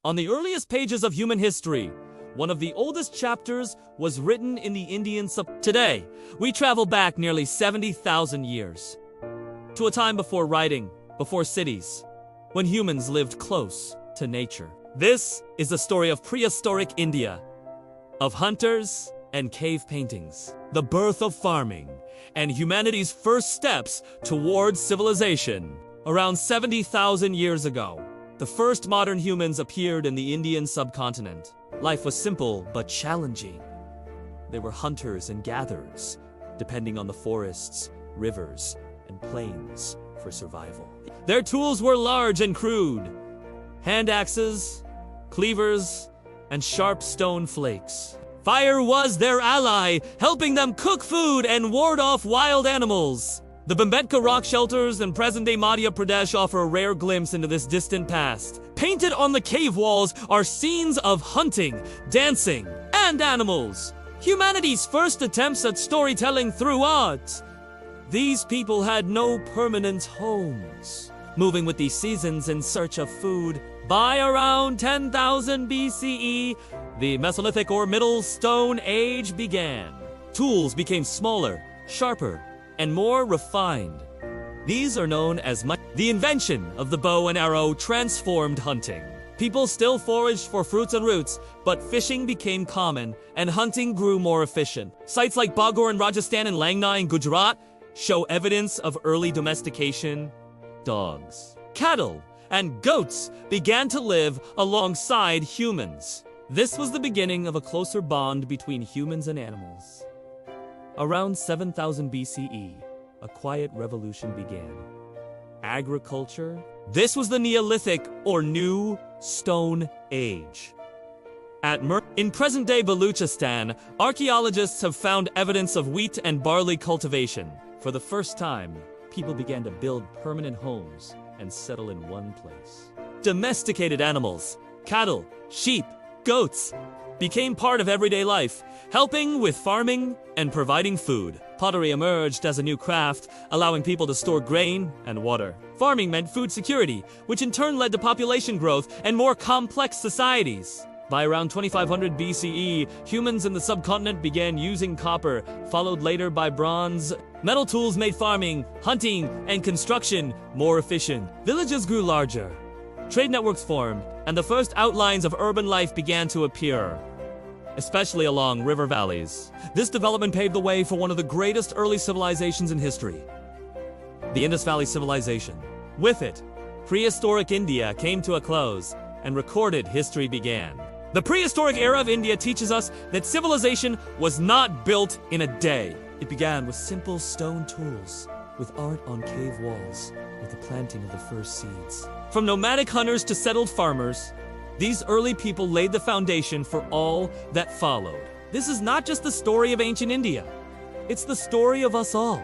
On the earliest pages of human history, one of the oldest chapters was written in the Indian Today, we travel back nearly 70,000 years to a time before writing, before cities, when humans lived close to nature. This is the story of prehistoric India, of hunters and cave paintings, the birth of farming, and humanity's first steps towards civilization. Around 70,000 years ago, the first modern humans appeared in the Indian subcontinent. Life was simple but challenging. They were hunters and gatherers, depending on the forests, rivers, and plains for survival. Their tools were large and crude: hand axes, cleavers, and sharp stone flakes. Fire was their ally, helping them cook food and ward off wild animals. The Bhimbetka rock shelters in present-day Madhya Pradesh offer a rare glimpse into this distant past. Painted on the cave walls are scenes of hunting, dancing, and animals. Humanity's first attempts at storytelling through art. These people had no permanent homes, moving with the seasons in search of food. By around 10,000 BCE, the Mesolithic or Middle Stone Age began. Tools became smaller, sharper, and more refined. These are known as the invention of the bow and arrow transformed hunting. People still foraged for fruits and roots, but fishing became common and hunting grew more efficient. Sites like Bagur in Rajasthan and Langnai in Gujarat show evidence of early domestication. Dogs, cattle, and goats began to live alongside humans. This was the beginning of a closer bond between humans and animals. Around 7000 BCE, a quiet revolution began. Agriculture. This was the Neolithic or New Stone Age. In present-day Baluchistan, archaeologists have found evidence of wheat and barley cultivation. For the first time, people began to build permanent homes and settle in one place. Domesticated animals, cattle, sheep, goats, became part of everyday life, helping with farming and providing food. Pottery emerged as a new craft, allowing people to store grain and water. Farming meant food security, which in turn led to population growth and more complex societies. By around 2500 BCE, humans in the subcontinent began using copper, followed later by bronze. Metal tools made farming, hunting, and construction more efficient. Villages grew larger. Trade networks formed, and the first outlines of urban life began to appear, especially along river valleys. This development paved the way for one of the greatest early civilizations in history, the Indus Valley Civilization. With it, prehistoric India came to a close, and recorded history began. The prehistoric era of India teaches us that civilization was not built in a day. It began with simple stone tools, with art on cave walls, with the planting of the first seeds. From nomadic hunters to settled farmers, these early people laid the foundation for all that followed. This is not just the story of ancient India. It's the story of us all.